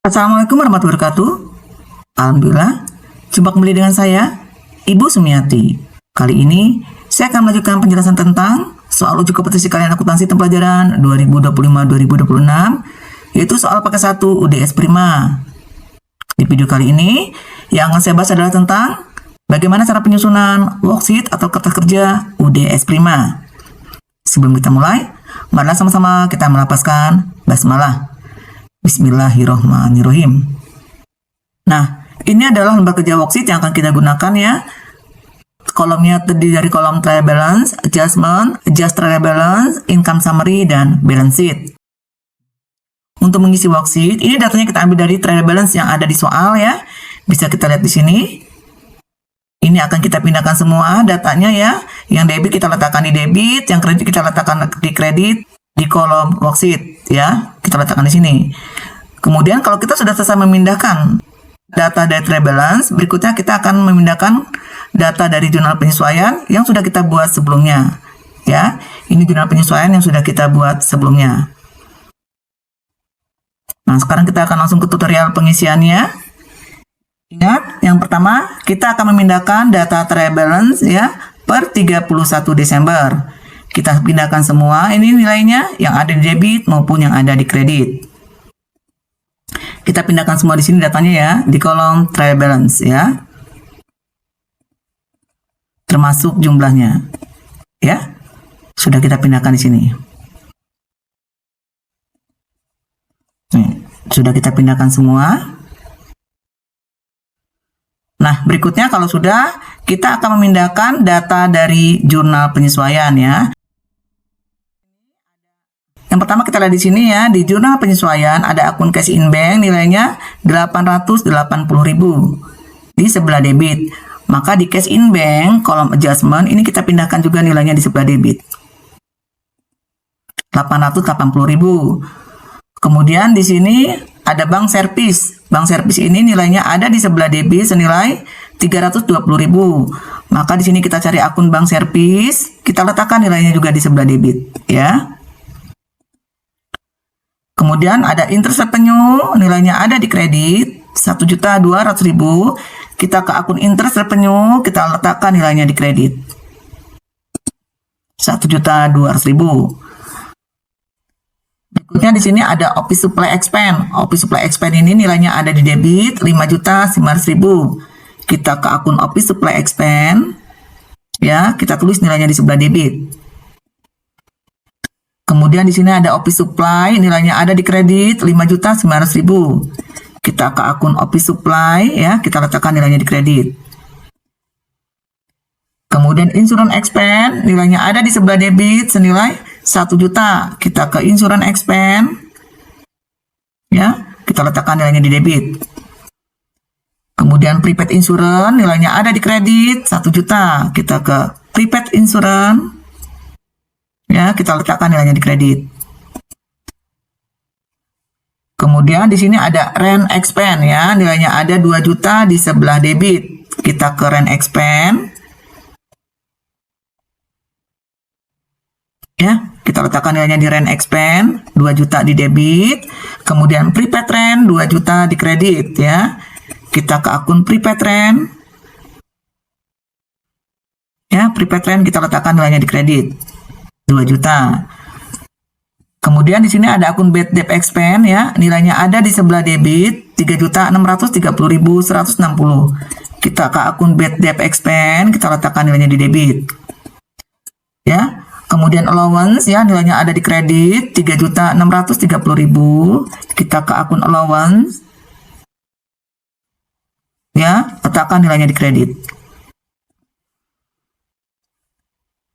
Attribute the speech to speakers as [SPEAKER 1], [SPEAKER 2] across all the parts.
[SPEAKER 1] Assalamualaikum warahmatullahi wabarakatuh. Alhamdulillah, jumpa kembali dengan saya, Ibu Sumiati. Kali ini, saya akan melanjutkan penjelasan tentang soal uji kompetensi kalian akuntansi tahun pelajaran 2025-2026, yaitu soal paket 1 UDS Prima. Di video kali ini, yang akan saya bahas adalah tentang bagaimana cara penyusunan worksheet atau kertas kerja UDS Prima. Sebelum kita mulai, marilah sama-sama kita melafazkan basmalah. Bismillahirrohmanirrohim. Nah, ini adalah lembar kerja worksheet yang akan kita gunakan ya. Kolomnya terdiri dari kolom trial balance, adjustment, adjust trial balance, income summary, dan balance sheet. Untuk mengisi worksheet, ini datanya kita ambil dari trial balance yang ada di soal ya. Bisa kita lihat di sini. Ini akan kita pindahkan semua datanya ya. Yang debit kita letakkan di debit, yang kredit kita letakkan di kredit di kolom worksheet ya. Kita letakkan di sini. Kemudian kalau kita sudah selesai memindahkan data dari trial balance, berikutnya kita akan memindahkan data dari jurnal penyesuaian yang sudah kita buat sebelumnya. Ya, ini jurnal penyesuaian yang sudah kita buat sebelumnya. Nah, sekarang kita akan langsung ke tutorial pengisiannya. Ingat, yang pertama kita akan memindahkan data trial balance ya per 31 Desember. Kita pindahkan semua ini nilainya yang ada di debit maupun yang ada di kredit. Kita pindahkan semua di sini datanya ya di kolom trial balance ya. Termasuk jumlahnya. Ya. Sudah kita pindahkan di sini. Nih, sudah kita pindahkan semua. Nah, berikutnya kalau sudah, kita akan memindahkan data dari jurnal penyesuaian ya. Yang pertama kita lihat di sini ya, di jurnal penyesuaian ada akun cash in bank nilainya 880.000 di sebelah debit. Maka di cash in bank kolom adjustment ini kita pindahkan juga nilainya di sebelah debit. 880.000. Kemudian di sini ada bank service. Bank service ini nilainya ada di sebelah debit senilai 320.000. Maka di sini kita cari akun bank service, kita letakkan nilainya juga di sebelah debit ya. Kemudian ada interest revenue, nilainya ada di kredit 1.200.000. Kita ke akun interest revenue, kita letakkan nilainya di kredit 1.200.000. Berikutnya di sini ada office supply expense. Office supply expense ini nilainya ada di debit 5.900.000. Kita ke akun office supply expense, ya kita tulis nilainya di sebelah debit. Kemudian di sini ada office supply, nilainya ada di kredit 5.900.000. Kita ke akun office supply, ya kita letakkan nilainya di kredit. Kemudian insurance expense, nilainya ada di sebelah debit senilai 1 juta. Kita ke insurance expense, ya kita letakkan nilainya di debit. Kemudian prepaid insurance, nilainya ada di kredit 1 juta. Kita ke prepaid insurance, ya kita letakkan nilainya di kredit. Kemudian di sini ada rent expense ya, nilainya ada 2 juta di sebelah debit. Kita ke rent expense. Ya, kita letakkan nilainya di rent expense, 2 juta di debit. Kemudian prepaid rent 2 juta di kredit ya. Kita ke akun prepaid rent. Ya, prepaid rent kita letakkan nilainya di kredit 2 juta. Kemudian di sini ada akun bad debt expense ya, nilainya ada di sebelah debit 3.630.160. Kita ke akun bad debt expense, kita letakkan nilainya di debit. Ya. Kemudian allowance ya, nilainya ada di kredit 3.630.000. Kita ke akun allowance. Ya, letakkan nilainya di kredit.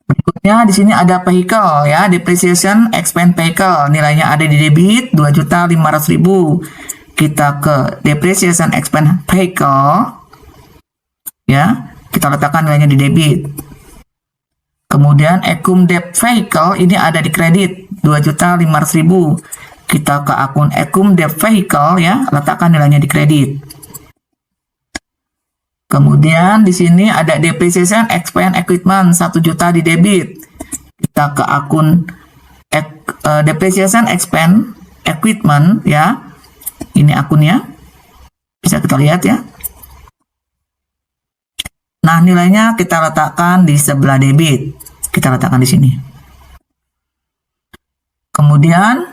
[SPEAKER 1] Berikutnya di sini ada vehicle ya, depreciation expense vehicle, nilainya ada di debit 2.500.000. Kita ke depreciation expense vehicle. Ya, kita letakkan nilainya di debit. Kemudian accum debt vehicle ini ada di kredit 2.500.000. Kita ke akun accum debt vehicle ya, letakkan nilainya di kredit. Kemudian di sini ada depreciation expense equipment 1 juta di debit. Kita ke akun depreciation expense equipment ya. Ini akunnya, bisa kita lihat ya. Nah, nilainya kita letakkan di sebelah debit. Kita letakkan di sini. Kemudian,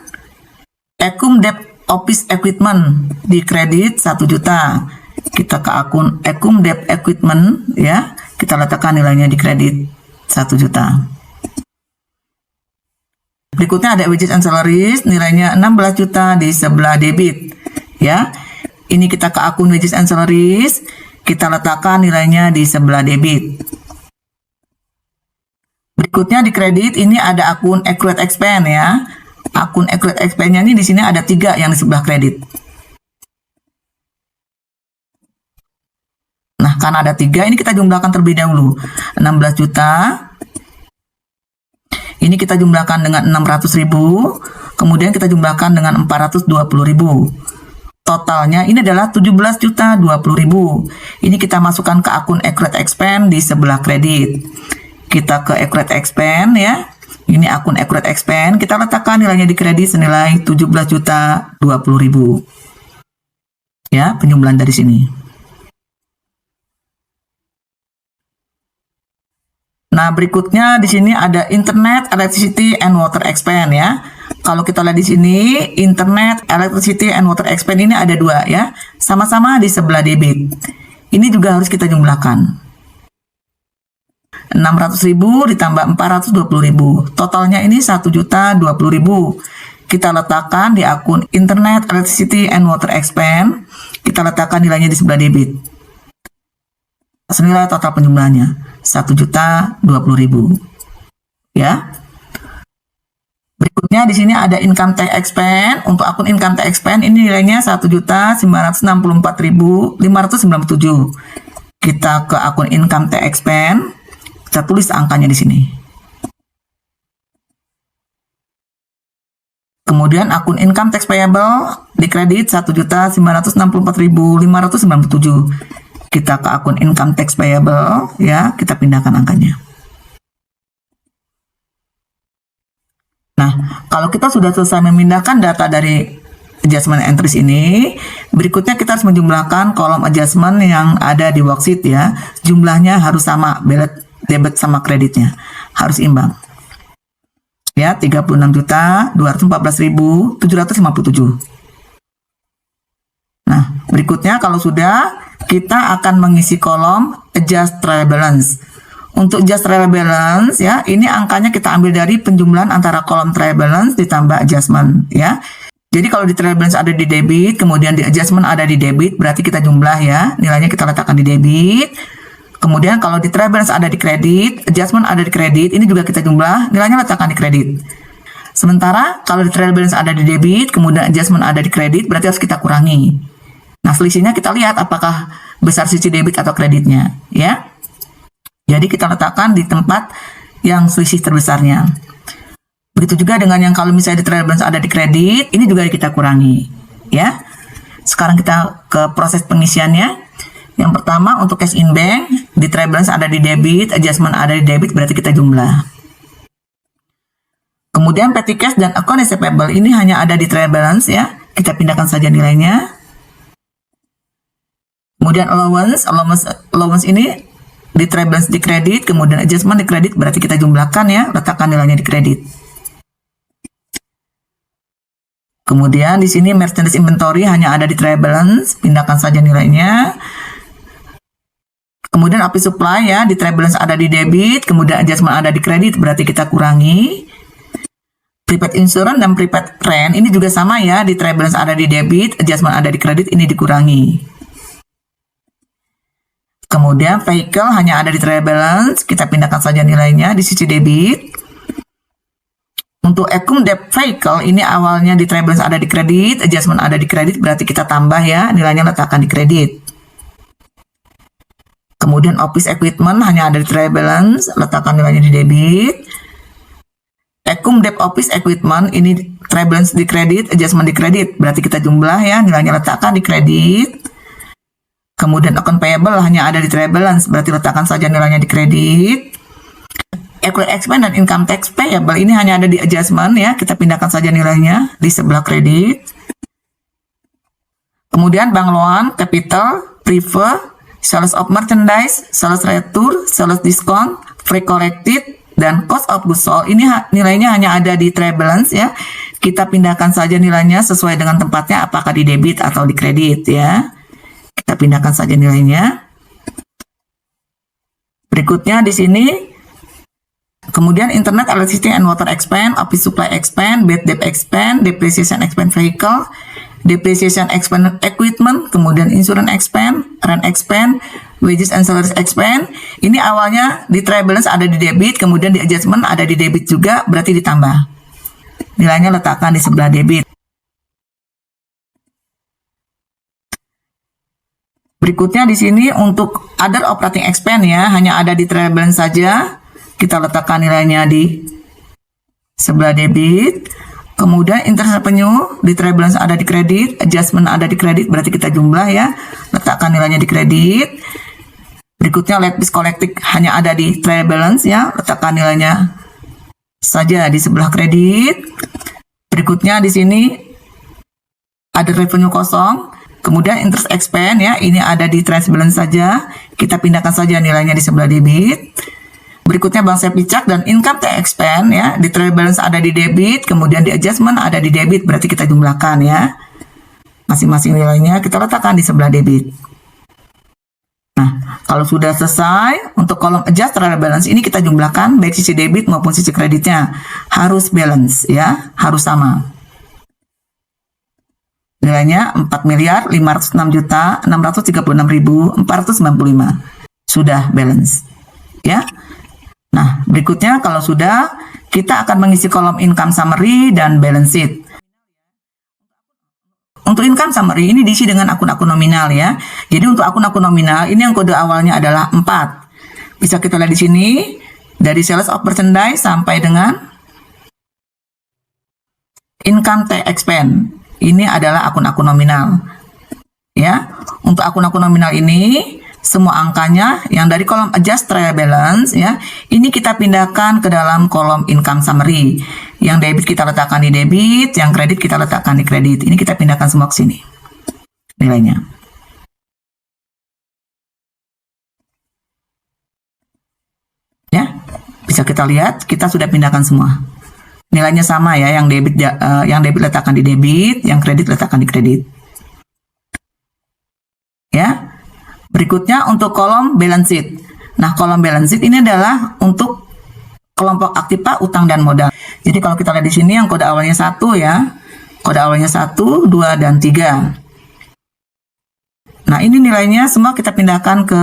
[SPEAKER 1] Ekum Debt Office Equipment di kredit 1 juta. Kita ke akun Ekum Debt Equipment ya. Kita letakkan nilainya di kredit 1 juta. Berikutnya ada wages and salaries, nilainya 16 juta di sebelah debit. Ya, ini kita ke akun wages and salaries, kita letakkan nilainya di sebelah debit. Berikutnya di kredit ini ada akun accrued expense ya. Akun accrued expense-nya ini di sini ada 3 yang di sebelah kredit. Nah, karena ada 3 ini kita jumlahkan terlebih dahulu. 16 juta. Ini kita jumlahkan dengan 600.000, kemudian kita jumlahkan dengan 420.000. Totalnya ini adalah 17.020.000. Ini kita masukkan ke akun accrued expense di sebelah kredit. Kita ke accrued expense ya. Ini akun accrued expense, kita letakkan nilainya di kredit senilai 17.020.000. Ya, penjumlahan dari sini. Nah, berikutnya di sini ada internet, electricity, and water expense ya. Kalau kita lihat di sini, internet, electricity, and water expense ini ada 2 ya. Sama-sama di sebelah debit. Ini juga harus kita jumlahkan. 600.000 ditambah 420.000. Totalnya ini 1.020.000. Kita letakkan di akun internet, electricity, and water expense. Kita letakkan nilainya di sebelah debit. Senilai total penjumlahannya 1.020.000 ya. Berikutnya di sini ada income tax expense. Untuk akun income tax expense ini nilainya 1.964.597. Kita ke akun income tax expense, kita tulis angkanya di sini. Kemudian akun income tax payable di kredit 1.964.597. Kita ke akun income tax payable ya, kita pindahkan angkanya. Nah, kalau kita sudah selesai memindahkan data dari adjustment entries ini, berikutnya kita harus menjumlahkan kolom adjustment yang ada di worksheet ya. Jumlahnya harus sama, debit sama kreditnya harus imbang. Ya, 36.214.757. Nah, berikutnya kalau sudah, kita akan mengisi kolom adjust trial balance. Untuk adjust trial balance ya, ini angkanya kita ambil dari penjumlahan antara kolom trial balance ditambah adjustment ya. Jadi kalau di trial balance ada di debit, kemudian di adjustment ada di debit, berarti kita jumlah ya, nilainya kita letakkan di debit. Kemudian kalau di trial balance ada di kredit, adjustment ada di kredit, ini juga kita jumlah, nilainya letakkan di kredit. Sementara kalau di trial balance ada di debit, kemudian adjustment ada di kredit, berarti harus kita kurangi. Nah, selisihnya kita lihat apakah besar sisi debit atau kreditnya, ya. Jadi kita letakkan di tempat yang selisih terbesarnya. Begitu juga dengan yang kalau misalnya di trial balance ada di kredit, ini juga kita kurangi, ya. Sekarang kita ke proses pengisiannya. Yang pertama untuk cash in bank, di trial balance ada di debit, adjustment ada di debit, berarti kita jumlah. Kemudian petty cash dan account receivable ini hanya ada di trial balance ya. Kita pindahkan saja nilainya. Kemudian allowance ini di trial balance di kredit, kemudian adjustment di kredit, berarti kita jumlahkan ya, letakkan nilainya di kredit. Kemudian di sini merchandise inventory hanya ada di trial balance, pindahkan saja nilainya. Kemudian office supply ya, di trial balance ada di debit, kemudian adjustment ada di kredit, berarti kita kurangi. Prepaid insurance dan prepaid rent ini juga sama ya, di trial balance ada di debit, adjustment ada di kredit, ini dikurangi. Kemudian vehicle hanya ada di trial balance, kita pindahkan saja nilainya di sisi debit. Untuk Ekum Debt Vehicle ini awalnya di trial balance ada di kredit, adjustment ada di kredit, berarti kita tambah ya, nilainya letakkan di kredit. Kemudian office equipment hanya ada di trial balance, letakkan nilainya di debit. Ekum Debt Office Equipment ini trial balance di kredit, adjustment di kredit, berarti kita jumlah ya, nilainya letakkan di kredit. Kemudian account payable hanya ada di trial balance, berarti letakkan saja nilainya di kredit. Accrued expense dan income tax payable ini hanya ada di adjustment ya, kita pindahkan saja nilainya di sebelah kredit. Kemudian bank loan, capital, prefer, sales of merchandise, sales return, sales discount, free collected, dan cost of goods sold. Ini nilainya hanya ada di trade balance ya. Kita pindahkan saja nilainya sesuai dengan tempatnya, apakah di debit atau di kredit ya. Kita pindahkan saja nilainya. Berikutnya di sini, kemudian internet, electricity and water expense, office supply expense, bad debt expense, depreciation expense vehicle, depreciation expense equipment, kemudian insurance expense, rent expense, wages and salaries expense. Ini awalnya di trade balance ada di debit, kemudian di adjustment ada di debit juga, berarti ditambah. Nilainya letakkan di sebelah debit. Berikutnya di sini untuk other operating expense ya, hanya ada di trade balance saja. Kita letakkan nilainya di sebelah debit. Kemudian interest revenue di trade balance ada di kredit, adjustment ada di kredit, berarti kita jumlah ya, letakkan nilainya di kredit. Berikutnya late fees collected hanya ada di trade balance ya, letakkan nilainya saja di sebelah kredit. Berikutnya di sini ada revenue kosong, kemudian interest expense ya, ini ada di trade balance saja, kita pindahkan saja nilainya di sebelah debit. Berikutnya bank service charge dan income tax expense ya, di trade balance ada di debit, kemudian di adjustment ada di debit, berarti kita jumlahkan ya. Masing-masing nilainya kita letakkan di sebelah debit. Nah, kalau sudah selesai untuk kolom adjust trade balance ini kita jumlahkan baik sisi debit maupun sisi kreditnya. Harus balance ya, harus sama. Nilainya 4.506.636.495. Sudah balance. Ya. Nah, berikutnya kalau sudah, kita akan mengisi kolom income summary dan balance sheet. Untuk income summary ini diisi dengan akun-akun nominal ya. Jadi untuk akun-akun nominal ini yang kode awalnya adalah 4. Bisa kita lihat di sini dari sales of merchandise sampai dengan income tax expense. Ini adalah akun-akun nominal. Ya, untuk akun-akun nominal ini semua angkanya yang dari kolom adjust trade balance ya, ini kita pindahkan ke dalam kolom income summary. Yang debit kita letakkan di debit, yang kredit kita letakkan di kredit. Ini kita pindahkan semua ke sini nilainya. Ya, bisa kita lihat kita sudah pindahkan semua. Nilainya sama ya, yang debit letakkan di debit, yang kredit letakkan di kredit. Ya. Berikutnya untuk kolom balance sheet. Nah, kolom balance sheet ini adalah untuk kelompok aktiva, utang dan modal. Jadi kalau kita lihat di sini yang kode awalnya 1 ya. Kode awalnya 1, 2 dan 3. Nah, ini nilainya semua kita pindahkan ke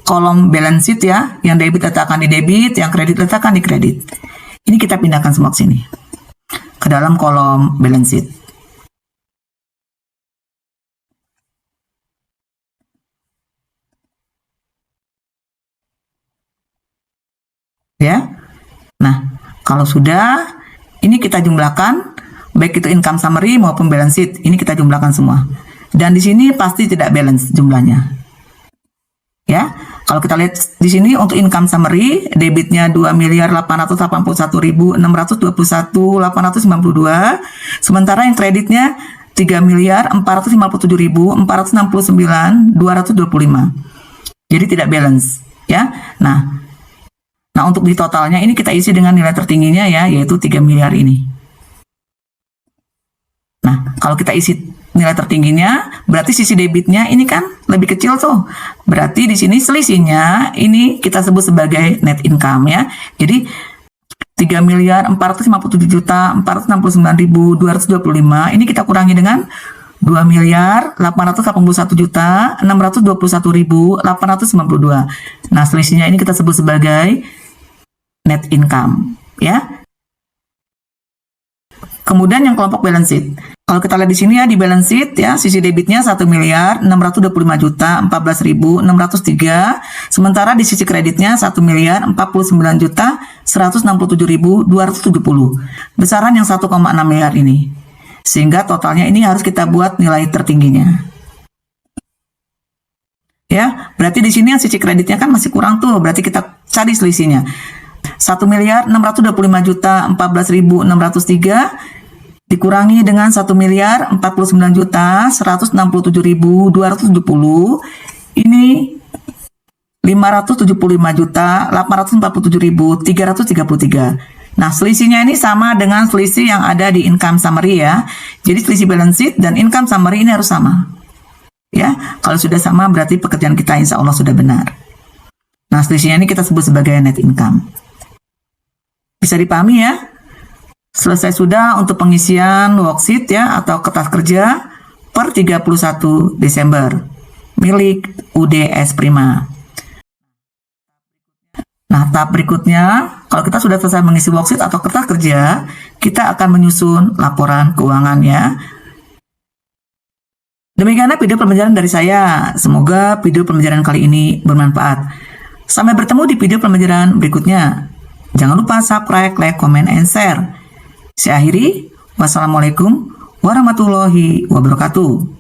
[SPEAKER 1] kolom balance sheet ya. Yang debit letakkan di debit, yang kredit letakkan di kredit. Ini kita pindahkan semua ke sini. Ke dalam kolom balance sheet. Ya. Nah, kalau sudah, ini kita jumlahkan, baik itu income summary maupun balance sheet, ini kita jumlahkan semua. Dan di sini pasti tidak balance jumlahnya. Ya, kalau kita lihat di sini untuk income summary, debitnya 2.881.621.892, sementara yang kreditnya 3.457.469.225. Jadi tidak balance, ya. Nah, untuk di totalnya ini kita isi dengan nilai tertingginya ya, yaitu 3 miliar ini. Nah, kalau kita isi nilai tertingginya, berarti sisi debitnya ini kan lebih kecil tuh. Berarti di sini selisihnya ini kita sebut sebagai net income ya. Jadi 3.457.469.225 ini kita kurangi dengan 2.881.621.892. Nah, selisihnya ini kita sebut sebagai net income ya. Kemudian yang kelompok balance sheet. Kalau kita lihat di sini ya, di balance sheet ya, sisi debitnya 1.625.014.603, sementara di sisi kreditnya 1.049.167.270. Besaran yang 1,6 miliar ini. Sehingga totalnya ini harus kita buat nilai tertingginya. Ya, berarti di sini yang sisi kreditnya kan masih kurang tuh, berarti kita cari selisihnya. 1.625.014.603 dikurangi dengan 1.049.167.270, ini 575.847.333. Nah, selisihnya ini sama dengan selisih yang ada di income summary ya. Jadi selisih balance sheet dan income summary ini harus sama. Ya, kalau sudah sama berarti pekerjaan kita insya Allah sudah benar. Nah, selisihnya ini kita sebut sebagai net income. Bisa dipahami ya? Selesai sudah untuk pengisian worksheet ya atau kertas kerja per 31 Desember milik UDS Prima. Nah, tahap berikutnya, kalau kita sudah selesai mengisi worksheet atau kertas kerja, kita akan menyusun laporan keuangan ya. Demikianlah video pembelajaran dari saya. Semoga video pembelajaran kali ini bermanfaat. Sampai bertemu di video pembelajaran berikutnya. Jangan lupa subscribe, like, comment, and share. Saya akhiri. Wassalamualaikum warahmatullahi wabarakatuh.